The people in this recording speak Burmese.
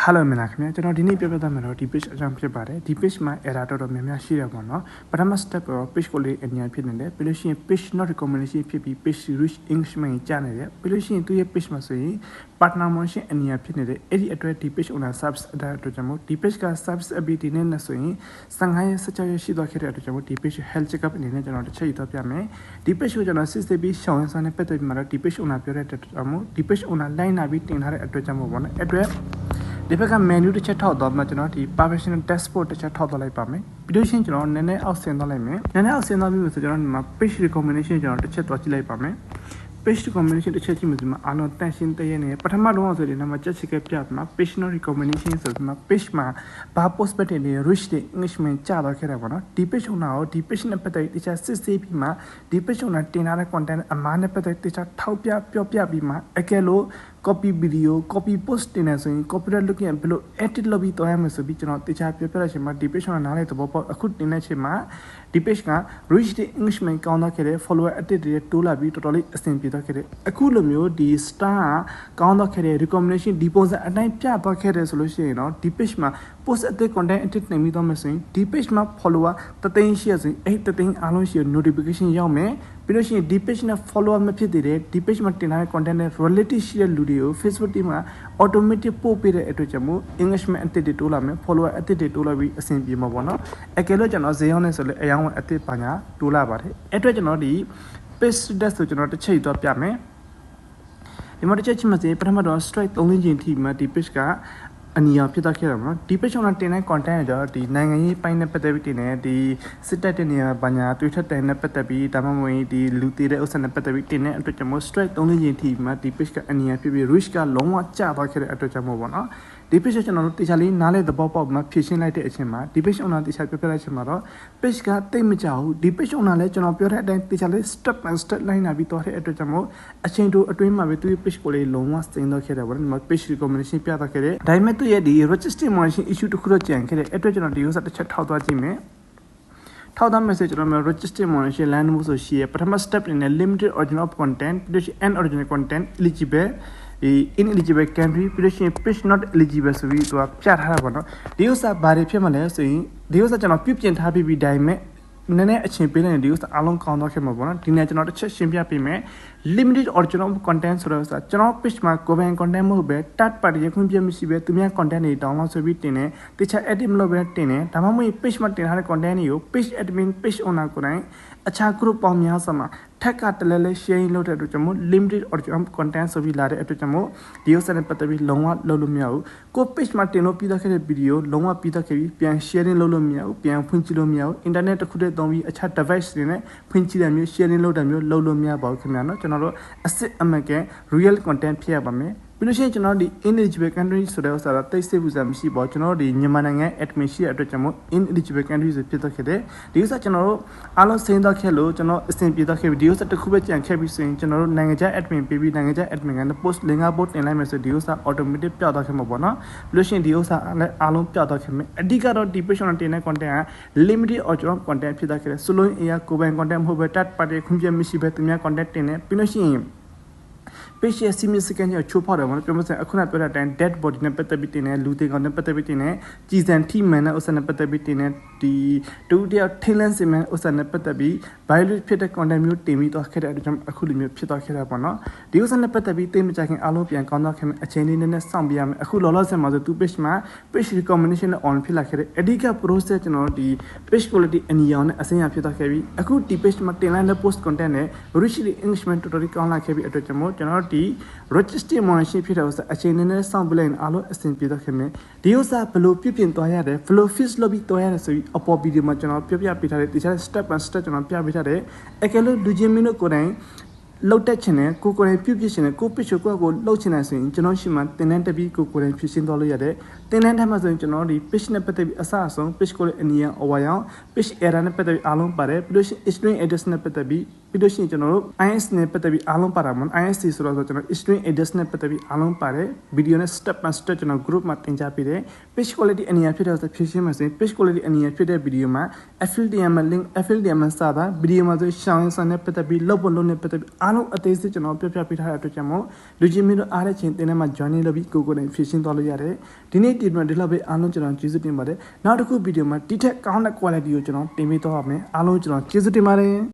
Hello မနာခင်ဗျာကျွန်တော်ဒီနေ့ပြောပြသွားမှာတော့ဒီ page အကြောင်းဖြစ်ပါတယ်ဒီ page မှာ error တော်တော်များများရှိရပါတော့ပထမ step တော့ page ကိုလေးအញ្ញံဖြစ်နေတယ်ပြီးလို့ရှိရင် page not recommendation ဖြစ်ပြီး page reach English မှာကြာနေတယ်ပြီးလို့ရှိရင်သူရဲ့ page မှာဆိုရင် partner mention အញ្ញံဖြစ်နေတယ်အဲ့ဒီအတွက်ဒီ page owner service အတွက်ကြောင့်မို့ဒီ page က service ability နဲ့ဆိုရင်15ရက်16ရက်ရှိသွားခဲ့တဲ့အတွက်ကြောင့်မို့ဒီ page health check up အနေနဲ့ကျွန်တော်တစ်ချက်ယူသွားပြမယ်ဒီ page ကိုကျွန်တော် system ပြီးရှောင်းရမ်းနဲ့ပတ်သက်ပြီးမှတော့ဒီ page owner ပြောတဲ့အတွက်ကြောင့်မို့ဒီ page owner line နာပြီးတင်ထားတဲ့အတွက်ကြောင့်မို့ပေါ့နော်အတွက်ဒီဘက်က menu တစ်ချက်ထောက်တော့မှကျွန်တော်ဒီ professional dashboard တစ်ချက်ထောက်တော့လိုက်ပါမယ်ပြီးလို့ရှိရင်ကျွန်တော်နည်းနည်းအောက်ဆင်းသွားလိုက်မယ်နည်းနည်းအောက်ဆင်းသွားပြီးဆိုကျွန်တော်ဒီမှာ page recommendation ကျွန်တော်တစ်ချက်သွားကြည့်လိုက်ပါမယ် page recommendation တစ်ချက်ကြည့်မှဒီမှာအားလုံးတန်ရှင်းတည့်ရနေပထမတော့ဆိုရင်ဒီမှာချက်ချက်ကပြမှာ page not recommendation ဆိုဒီမှာ page မှာဘာ post ပတ်တယ်နေ reach တဲ့ English မှာကြာတော့ခဲ့တာပေါ့နော်ဒီ page owner ကိုဒီ page နဲ့ပတ်သက်တခြားစစ်ဆေးပြီးမှဒီ page owner တင်ထားတဲ့ content အမှားနဲ့ပတ်သက်တခြားထောက်ပြပြောပြပြီးမှအကယ်လို့ copy video copy post တင်နေဆိုရင် copyright လုပ်ရင်ဘယ်လို edit လုပ်ပြီးတော့ရမယ်ဆိုပြီးကျွန်တော်တခြားပြောပြလိုက်ချိန်မှာဒီ page owner နားလိုက်တော့ပေါ့အခုတင်နေချိန်မှာဒီ page က reach တဲ့ English မှာကောင်းတော့ခဲ့တဲ့ follower edit တွေတိုးလာပြီးတော်တော်လေးအဆင်ပြေတော့ခဲ့တဲ့အခုလိုမျိုးဒီ star ကောင်းတော့ခဲ့တဲ့ recommendation deposit အတိုင်းပြတော့ခဲ့တယ်ဆိုလို့ရှိရင်တော့ဒီ page မှာ post အသစ် content edit နိုင်ပြီးတော့မယ်ဆိုရင်ဒီ page မှာ follower တသိန်းရှိရဆိုရင်အဲ့တသိန်းအားလုံးရှိ notification ရောက်မယ်ပြီးလို့ရှိရင်ဒီ page နဲ့ follower မဖြစ်သေးတဲ့ဒီ page မှာတင်ထားတဲ့ content နဲ့ related ရှိတဲ့လူတွေကို Facebook မှာ automatic ပို့ပေးတဲ့အတွက်ကြောင့်မို့ English မှာအသစ်တွေတိုးလာမယ် follower အသစ်တွေတိုးလာပြီးအဆင်ပြေမှာပေါ့နော်အကယ်လို့ကျွန်တော်ဈေးရောက်နေဆိုလဲအယောင်းအသစ်ပါညာတိုးလာပါတယ်အဲ့အတွက်ကျွန်တော်ဒီ page status ဆိုကျွန်တော်တစ်ချိန်တော့ပြမယ်ဒီမှာတစ်ချက်ချင်းမစေပထမတော့ strike 3လင်းချင်းထိမှဒီ page ကအနီရောင်ဖြစ်သွားခဲ့တာပေါ့နော်ဒီ page မှာတင်တဲ့ content တွေတော့ဒီနိုင်ငံရေးပိုင်းနဲ့ပတ်သက်ပြီးတင်တဲ့ဒီစစ်တပ်တဲ့နေရာဘာညာတွေ့ထက်တဲ့နဲ့ပတ်သက်ပြီးဒါမှမဟုတ်ဒီလူတည်တဲ့ဥစ္စာနဲ့ပတ်သက်ပြီးတင်တဲ့အတွက်ကြောင့်မို့ strike 3လင်းချင်းထိမှဒီ page ကအနီရောင်ဖြစ်ပြီး reach ကလုံးဝကျသွားခဲ့တဲ့အတွက်ကြောင့်မို့ပေါ့နော်ဒီ page ကျွန်တော်တို့တရားလေးနားလဲသဘောပေါက်မှဖြည့်ရှင်းလိုက်တဲ့အချိန်မှာဒီ page owner တရားပြောပြလိုက်ချိန်မှာတော့ page ကတိတ်မကြဘူးဒီ page owner လည်းကျွန်တော်ပြောတဲ့အတိုင်းတရားလေး step by step လိုက်နာပြီးတော့တဲ့အတွက်ကြောင့်မို့အချိန်တိုအတွင်းမှာပဲသူ့ရဲ့ page ကိုလေးလုံးဝစိန်တော့ခဲ့တယ်ဗောနော်ဒီမှာ page recommendation ပြတော့ခဲ့တယ်ဒါပေမဲ့သူ့ရဲ့ဒီ registration issue တခုတော့ကြံခဲ့တယ်အဲ့အတွက်ကျွန်တော်ဒီဥစ္စာတစ်ချက်ထောက်သွားကြည့်မယ်ထောက်သား message ကျွန်တော်မျိုး register monetary land မှုဆိုရှိရပထမ step အနေနဲ့ limited original content ပြီးတော့ unoriginal content eligible ineligible country ပြီးလို့ရှိရင် page not eligible ဆိုပြီးသူကပြထားတာပေါ့နော်ဒီဥစ္စာဘာတွေဖြစ်မလဲဆိုရင်ဒီဥစ္စာကျွန်တော်ပြုပြင်ထားပြီးဒါပေမဲ့နည်းနည်းအချိန်ပေးလိုက်ရင်ဒီဥစ္စာအားလုံးကောင်းတော့ခဲ့မှာပေါ့နော်ဒီနေ့ကျွန်တော်တစ်ချက်ရှင်းပြပေးမယ် limited original content ဆိုတော့ကျွန်တော် page မှာ ကိုယ်ပိုင် content မဟုတ်ပဲ third party ရခွင့်ပြမရှိပဲသူများ content တွေ download ဆိုပြီးတင်တယ်တခြား edit မလုပ်ပဲတင်တယ်ဒါမှမဟုတ် page မှာတင်ထားတဲ့ content တွေကို page admin page owner ကိုယ်တိုင်အခြား group ပေါင်းများစွာမှာထက်ကတလဲလဲ sharing လုပ်တဲ့အတွက်ကြောင့်မို့ limited original content ဆိုပြီးလာတဲ့အတွက်ကြောင့်မို့ဒီဥစ္စာနဲ့ပတ်သက်ပြီးလုံးဝလုပ်လို့မရဘူးကို page မှာတင်လို့ပြီးသားခဲ့တဲ့ video လုံးဝပြီးသားခဲ့ပြီးပြန် sharing လုပ်လို့မရဘူးပြန်ဖွင့်ကြည့်လို့မရဘူး internet တစ်ခုတည်းသုံးပြီးအခြား device တွေနဲ့ဖွင့်ကြည့်တယ်မျိုး sharing လုပ်တယ်မျိုးလုပ်လို့မရပါဘူးခင်ဗျာနော်ကျွန်တော်တို့အစစ်အမှန်က real content ဖြစ်ရပါမယ်ပြီးလို့ရှိရင်ကျွန်တော်ဒီ ineligible country ဆိုတဲ့ဥစ္စာတော့တိတ်ဆိတ်ဘူးစားမရှိပါဘူးကျွန်တော်တို့ဒီမြန်မာနိုင်ငံ admin ရှိတဲ့အတွက်ကြောင့်မို့ ineligible country ဆိုဖြစ်တော့ခဲ့တယ်ဒီဥစ္စာကျွန်တော်တို့အားလုံးစိမ့်တော့ခဲ့လို့ကျွန်တော်အဆင်ပြေတော့ခဲ့ပြီဒီဥစ္စာတစ်ခုပဲကြံခဲ့ပြီဆိုရင်ကျွန်တော်တို့နိုင်ငံခြား admin ပေးပြီးနိုင်ငံခြား admin က post link က post တင်လိုက်မယ်ဆိုဒီဥစ္စာ automatic ပြောက်တော့ခဲ့မှာပေါ့နော်ပြီးလို့ရှိရင်ဒီဥစ္စာလည်းအားလုံးပြောက်တော့ခဲ့မယ်အဓိကတော့ဒီ page မှာတင်တဲ့ content က limited original content ဖြစ်တော့ခဲ့တယ်ဆိုလို့အရာကိုယ်ပိုင် content မဟုတ်ပဲ third party ခွင့်ပြမရှိပဲသူများ content တင်တယ်ပြီးလို့ရှိရင်page ရဲ့ significant ကိုချိုးဖောက်တယ်ပေါ့နော်ပြောမစင်အခုနပြောတဲ့အတိုင်း dead body နဲ့ပတ်သက်ပြီးတင်တယ်လူသေးကောင်နဲ့ပတ်သက်ပြီးတင်တယ်ကြည်စံထိမှန်တဲ့ဥစ္စာနဲ့ပတ်သက်ပြီးတင်တယ်ဒီတူတယောက် talent စင်မှန်ဥစ္စာနဲ့ပတ်သက်ပြီး violate ဖြစ်တဲ့ content မျိုးတင်ပြီးတော့ခဲ့တဲ့အတွက်ကြောင့်အခုလိုမျိုးဖြစ်သွားခဲ့တာပေါ့နော်ဒီဥစ္စာနဲ့ပတ်သက်ပြီးသိမကြခင်အားလုံးပြန်ကောင်းတော့ခဲ့မယ်အချိန်လေးနည်းနည်းစောင့်ပြရမယ်အခုလောလောဆယ်မှာဆိုသူ page မှာ page recommendation နဲ့ on ဖြစ်လာခဲ့တဲ့အဓိက process ကျွန်တော်ဒီ page quality အနီရောင်နဲ့အစင်းရဖြစ်သွားခဲ့ပြီးအခုဒီ page မှာတင်လိုက်တဲ့ post content နဲ့ richly English မှာ totally ကောင်းလာခဲ့ပြီးအတွက်ကြောင့်ကျွန်တော်ဒီ register monetary ဖြစ်တဲ့ဥစ္စာအချိန်နဲ့စောင့်ပြလိုက်ရင်အားလုံးအဆင်ပြေတော့ခင်မယ်ဒီဥစ္စာဘယ်လိုပြုပြင်သွားရတယ်ဘယ်လို fix လုပ်ပြီးသွားရတယ်ဆိုပြီးအပေါ် video မှာကျွန်တော်ပြပြပေးထားတဲ့တခြား step by step ကျွန်တော်ပြပေးထားတယ်အကယ်လို့လူချင်းမင်းတို့ကိုယ်တိုင်လောက်တက်ချင်တယ်ကိုယ်တိုင်ပြုပြင်ချင်တယ်ကို page ကိုလောက်ချင်တယ်ဆိုရင်ကျွန်တော်ရှိမှတင်တန်းတက်ပြီးကိုယ်တိုင်ဖြည့်ရှင်းသွားလို့ရတယ်တင်တန်းတက်မှဆိုရင်ကျွန်တော်ဒီ page နဲ့ပတ်သက်ပြီးအစအဆုံး page ကိုလည်းအနီရောင် over ရောင် page error နဲ့ပတ်သက်ပြီးအားလုံးပါတယ်ပြီးလို့ရှိရင် string address နဲ့ပတ်သက်ပြီး ပြီးလို့ရှိရင်ကျွန်တော်တို့ IS နဲ့ပတ်သက်ပြီးအားလုံးပါတာမဟုတ် IS ဆိုတော့ကျွန်တော် string address နဲ့ပတ်သက်ပြီးအားလုံးပါတယ်ဗီဒီယိုနဲ့ step by step ကျွန်တော် group မှာတင်ကြပေးတယ် page quality အနေနဲ့ဖြစ်တဲ့ဖြည့်ရှင်းမှာဆိုရင် page quality အနေနဲ့ဖြစ်တဲ့ဗီဒီယိုမှာ affiliate link affiliate မှာစတာဗီဒီယိုမှာဆိုရှောင်းဆန်နဲ့ပတ်သက်ပြီးလောက်ပေါ်လုံးနဲ့ပတ်သက်ပြီးအားလုံးအသေးစိတ်ကျွန်တော်ပြပြပေးထားတဲ့အတွက်ကြောင့်မို့လူချင်းမျိုးတို့အားတဲ့ချင်းတင်ထဲမှာ join လုပ်ပြီးကိုကိုနဲ့ဖြည့်ရှင်းသွားလို့ရတယ်ဒီနေ့ဒီလောက်ပဲအားလုံးကျွန်တော်ကျေးဇူးတင်ပါတယ်နောက်တစ်ခုဗီဒီယိုမှာဒီထက်ကောင်းတဲ့ quality ကိုကျွန်တော်တင်ပေးသွားပါမယ်အားလုံးကျွန်တော်ကျေးဇူးတင်ပါတယ်